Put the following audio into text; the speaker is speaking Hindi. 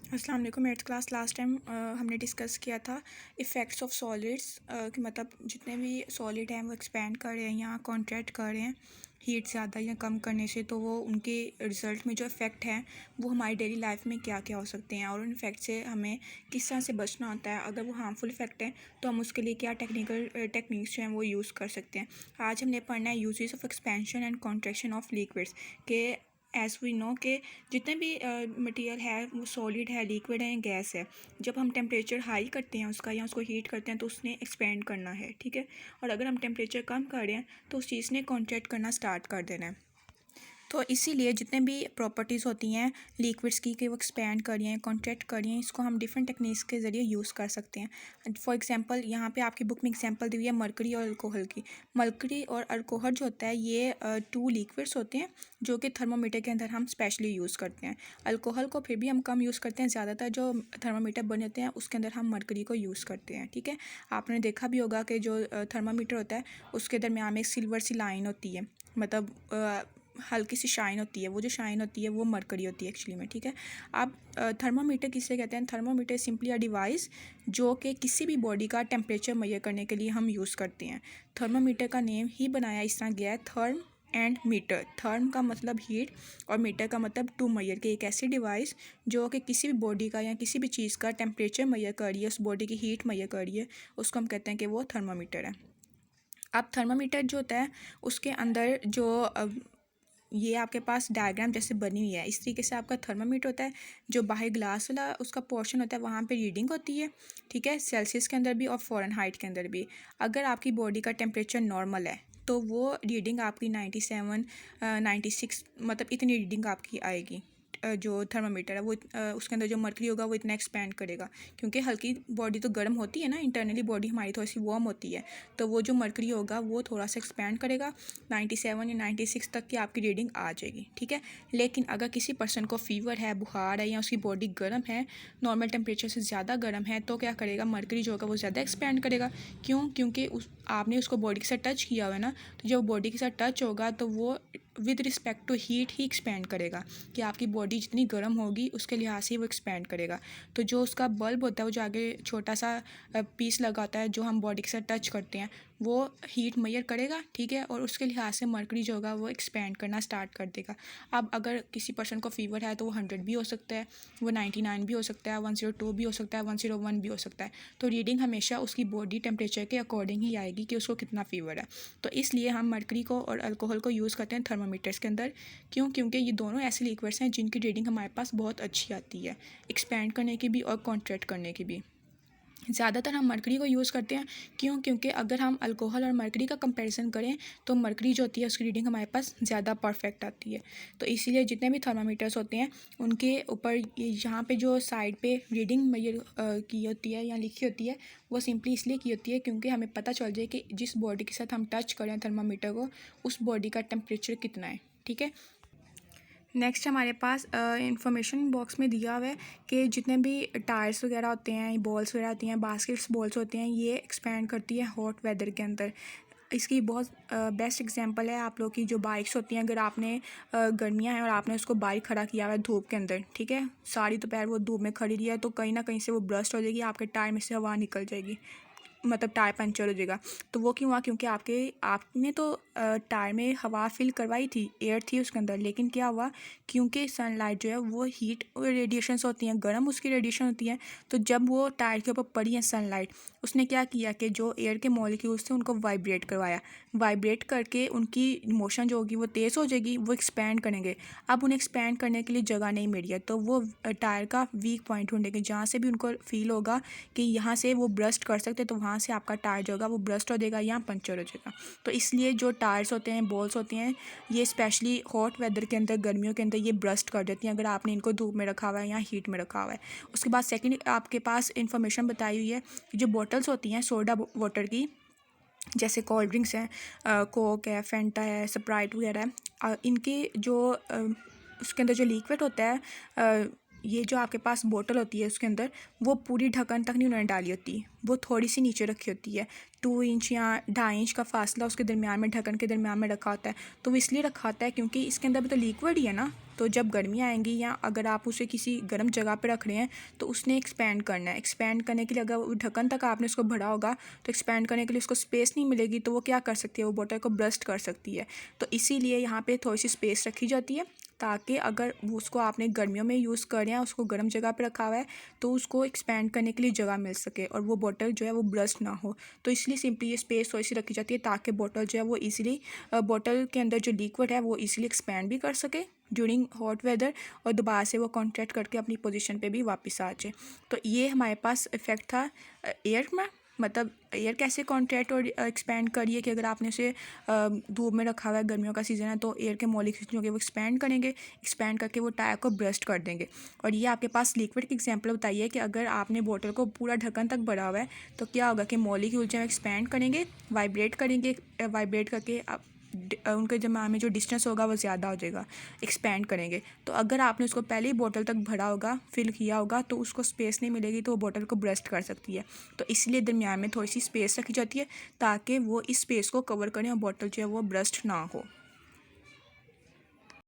अस्सलाम वालेकुम। एट्थ क्लास लास्ट टाइम हमने डिस्कस किया था इफ़ेक्ट्स ऑफ सॉलिड्स कि मतलब जितने भी सॉलिड हैं वो एक्सपैंड कर रहे हैं या कॉन्ट्रैक्ट कर रहे हैं हीट ज़्यादा या कम करने से, तो वो उनके रिज़ल्ट में जो इफ़ेक्ट हैं वो हमारी डेली लाइफ में क्या क्या हो सकते हैं और उन इफ़ेक्ट से हमें किस तरह से बचना होता है। अगर वो हार्मफुल इफ़ेक्ट हैं तो हम उसके लिए क्या टेक्निक्स जो हैं वो यूज़ कर सकते हैं। आज हमने पढ़ना है uses of expansion and contraction of liquids के एज़ वी नो कि जितने भी मटेरियल है वो सॉलिड है, लिक्विड है, गैस है। जब हम टेम्परेचर हाई करते हैं उसका या उसको हीट करते हैं तो उसने एक्सपेंड करना है, ठीक है। और अगर हम टेम्परेचर कम कर रहे हैं तो उस चीज़ ने कॉन्ट्रैक्ट करना स्टार्ट कर देना है। तो इसीलिए जितने भी प्रॉपर्टीज़ होती हैं लिक्विड्स की कि वो एक्सपैंड कर रही हैं, कॉन्ट्रैक्ट कर रही हैं, इसको हम डिफरेंट टेक्निक्स के ज़रिए यूज़ कर सकते हैं। फॉर एग्जांपल यहाँ पे आपकी बुक में एग्जांपल दी हुई है मरकरी और अल्कोहल की। मरकरी और अल्कोहल जो होता है ये टू लिक्विड्स होते हैं जो कि थर्मोमीटर के अंदर हम स्पेशली यूज़ करते हैं। अल्कोहल को फिर भी हम कम यूज़ करते हैं, ज़्यादातर जो थर्मोमीटर बने होते हैं उसके अंदर हम मरकरी को यूज़ करते हैं, ठीक है। आपने देखा भी होगा कि जो थर्मामीटर होता है उसके दरमियान में एक सिल्वर सी लाइन होती है, मतलब हल्की सी शाइन होती है। वो जो शाइन होती है वो मरकरी होती है एक्चुअली में, ठीक है। अब थर्मामीटर किससे कहते हैं? थर्मामीटर सिंपली अ डिवाइस जो कि किसी भी बॉडी का टेम्परेचर मेजर करने के लिए हम यूज़ करते हैं। थर्मामीटर का नेम ही बनाया इस तरह गया है, थर्म एंड मीटर। थर्म का मतलब हीट और मीटर का मतलब टू मेजर के एक ऐसी डिवाइस जो कि किसी भी बॉडी का या किसी भी चीज़ का टेम्परेचर मेजर कर रही है, उस बॉडी की हीट मेजर कर रही है, उसको हम कहते हैं कि वो थर्मामीटर है। अब थर्मामीटर जो होता है उसके अंदर जो ये आपके पास डायग्राम जैसे बनी हुई है, इस तरीके से आपका थर्मामीटर होता है। जो बाहर ग्लास वाला उसका पोर्शन होता है वहाँ पे रीडिंग होती है, ठीक है, सेल्सियस के अंदर भी और फ़ारेनहाइट के अंदर भी। अगर आपकी बॉडी का टेम्परेचर नॉर्मल है तो वो रीडिंग आपकी 97 96 मतलब इतनी रीडिंग आपकी आएगी। जो थर्मामीटर है वो उसके अंदर जो मर्क्यूरी होगा वो इतना एक्सपेंड करेगा, क्योंकि हल्की बॉडी तो गर्म होती है ना, इंटरनली बॉडी हमारी थोड़ी सी वार्म होती है, तो वो जो मर्क्यूरी होगा वो थोड़ा सा एक्सपेंड करेगा, 97 या 96 तक की आपकी रीडिंग आ जाएगी, ठीक है। लेकिन अगर किसी पर्सन को फीवर है, बुखार है या उसकी बॉडी गर्म है, नॉर्मल टेम्परेचर से ज़्यादा गर्म है, तो क्या करेगा? मर्क्यूरी जो होगा वो ज़्यादा एक्सपेंड करेगा। क्यों? क्योंकि आपने उसको बॉडी के साथ टच किया हुआ है ना, तो जब बॉडी के साथ टच होगा तो वो विद रिस्पेक्ट टू हीट ही एक्सपेंड करेगा, कि आपकी बॉडी जितनी गर्म होगी उसके लिहाज से वो एक्सपेंड करेगा। तो जो उसका बल्ब होता है वो जो आगे छोटा सा पीस लगा होता है जो हम बॉडी के साथ टच करते हैं वो हीट मेजर करेगा, ठीक है, और उसके लिहाज से मर्क्यूरी जो होगा वो एक्सपेंड करना स्टार्ट कर देगा। अब अगर किसी पर्सन को फीवर है तो वो 100 भी हो सकता है, वो 99 भी हो सकता है, 102 भी हो सकता है, 101 भी हो सकता है। तो रीडिंग हमेशा उसकी बॉडी टेम्परेचर के अकॉर्डिंग ही आएगी कि उसको कितना फीवर है। तो इसलिए हम मर्क्यूरी को और अल्कोहल को यूज़ करते हैं थर्मामीटर्स के अंदर। क्यों? क्योंकि ये दोनों ऐसे लिक्विड्स हैं जिनकी रीडिंग हमारे पास बहुत अच्छी आती है, एक्सपेंड करने की भी और कॉन्ट्रैक्ट करने की भी। ज़्यादातर हम मरकरी को यूज़ करते हैं। क्यों? क्योंकि अगर हम अल्कोहल और मरकरी का कंपैरिजन करें तो मरकरी जो होती है उसकी रीडिंग हमारे पास ज़्यादा परफेक्ट आती है। तो इसीलिए जितने भी थर्मामीटर्स होते हैं उनके ऊपर यहाँ पे जो साइड पे रीडिंग मेजर की होती है या लिखी होती है वो सिंपली इसलिए की होती है क्योंकि हमें पता चल जाए कि जिस बॉडी के साथ हम टच करें थर्मामीटर को उस बॉडी का टेम्परेचर कितना है, ठीक है। नेक्स्ट हमारे पास इंफॉर्मेशन बॉक्स में दिया हुआ है कि जितने भी टायर्स वगैरह होते हैं, बॉल्स वगैरह होती हैं, बास्केट्स बॉल्स होते हैं, ये एक्सपैंड करती है हॉट वेदर के अंदर। इसकी बहुत बेस्ट एग्जांपल है आप लोग की जो बाइक्स होती हैं। अगर आपने गर्मियाँ हैं और आपने उसको बाइक खड़ा किया हुआ है धूप के अंदर, ठीक है, सारी दोपहर वो धूप में खड़ी रही है तो कहीं ना कहीं से वो ब्रस्ट हो जाएगी, आपके टायर में से हवा निकल जाएगी, मतलब टायर पंचर हो जाएगा। तो वो क्यों हुआ? क्योंकि आपने तो टायर में हवा फिल करवाई थी, एयर थी उसके अंदर, लेकिन क्या हुआ? क्योंकि सनलाइट जो है वो हीट रेडिएशंस होती हैं, गर्म उसकी रेडिएशन होती है, तो जब वो टायर के ऊपर पड़ी है सनलाइट, उसने क्या किया कि जो एयर के मॉलिक्यूल्स थे उनको वाइब्रेट करवाया। वाइब्रेट करके उनकी मोशन जो होगी वो तेज़ हो जाएगी, वो एक्सपैंड करेंगे। अब उन्हें एक्सपैंड करने के लिए जगह नहीं मिल रही है तो वो टायर का वीक पॉइंट ढूंढेंगे, जहाँ से भी उनको फील होगा कि यहाँ से वो ब्रस्ट कर सकते, तो वहाँ से आपका टायर जो होगा वो ब्रस्ट हो जाएगा या पंचर हो जाएगा। तो इसलिए जो टायर्स होते हैं, बॉल्स होती हैं, ये स्पेशली हॉट वेदर के अंदर, गर्मियों के अंदर ये ब्रस्ट कर देती हैं अगर आपने इनको धूप में रखा हुआ है या हीट में रखा हुआ है। उसके बाद सेकंड आपके पास इंफॉर्मेशन बताई हुई है कि जो बॉटल्स होती हैं सोडा वाटर की, जैसे कोल्ड ड्रिंक्स हैं, कोक है, फेंटा है, स्प्राइट वगैरह है, इनके जो उसके अंदर जो लिक्विड होता है, ये जो आपके पास बोतल होती है उसके अंदर वो पूरी ढक्कन तक नहीं उन्होंने डाली होती, वो थोड़ी सी नीचे रखी होती है। 2 इंच या 2.5 इंच का फासला उसके दरमियान में, ढक्कन के दरमियान में रखा होता है। तो वो इसलिए रखा होता है क्योंकि इसके अंदर भी तो लिक्विड ही है ना, तो जब गर्मी आएंगी या अगर आप उसे किसी गर्म जगह पे रख रहे हैं तो उसने एक्सपैंड करना है। एक्सपैंड करने के लिए अगर वो ढक्कन तक आपने उसको भरा होगा तो एक्सपैंड करने के लिए उसको स्पेस नहीं मिलेगी, तो वो क्या कर सकती है, वो बॉटल को ब्रस्ट कर सकती है। तो इसीलिए यहाँ पे थोड़ी सी स्पेस रखी जाती है ताकि अगर वो उसको आपने गर्मियों में यूज़ कर रहे हैं, उसको गर्म जगह पे रखा हुआ है, तो उसको एक्सपैंड करने के लिए जगह मिल सके और वो बॉटल जो है वो ब्रस्ट ना हो। तो इसलिए सिंपली ये स्पेस थोड़ी सी रखी जाती है ताकि बॉटल जो है वो ईज़िली बॉटल के अंदर जो लिक्विड है वो ईज़िली एक्सपैंड भी कर सके ड्यूरिंग हॉट वेदर और दोबारा से वो कॉन्ट्रैक्ट करके अपनी पोजीशन पे भी वापस आ जाए। तो ये हमारे पास इफ़ेक्ट था एयर में, मतलब एयर कैसे कॉन्ट्रैक्ट और एक्सपैंड करिए कि अगर आपने उसे धूप में रखा हुआ है, गर्मियों का सीज़न है, तो एयर के मॉलिक्यूल्स जो कि वो एक्सपैंड करेंगे, एक्सपैंड करके वो टायर को ब्रस्ट कर देंगे। और ये आपके पास लिक्विड की एग्जांपल बताइए कि अगर आपने बोतल को पूरा ढक्कन तक भरा हुआ है तो क्या होगा कि मॉलिक्यूल जो एक्सपैंड करेंगे, वाइब्रेट करेंगे, वाइब्रेट करके उनके जमा में जो डिस्टेंस होगा वो ज़्यादा हो जाएगा, एक्सपैंड करेंगे। तो अगर आपने उसको पहले ही बोतल तक भरा होगा, फिल किया होगा, तो उसको स्पेस नहीं मिलेगी, तो वो बोतल को ब्रस्ट कर सकती है। तो इसलिए दरमियान में थोड़ी सी स्पेस रखी जाती है ताकि वो इस स्पेस को कवर करें और बोतल जो है वो ब्रस्ट ना हो।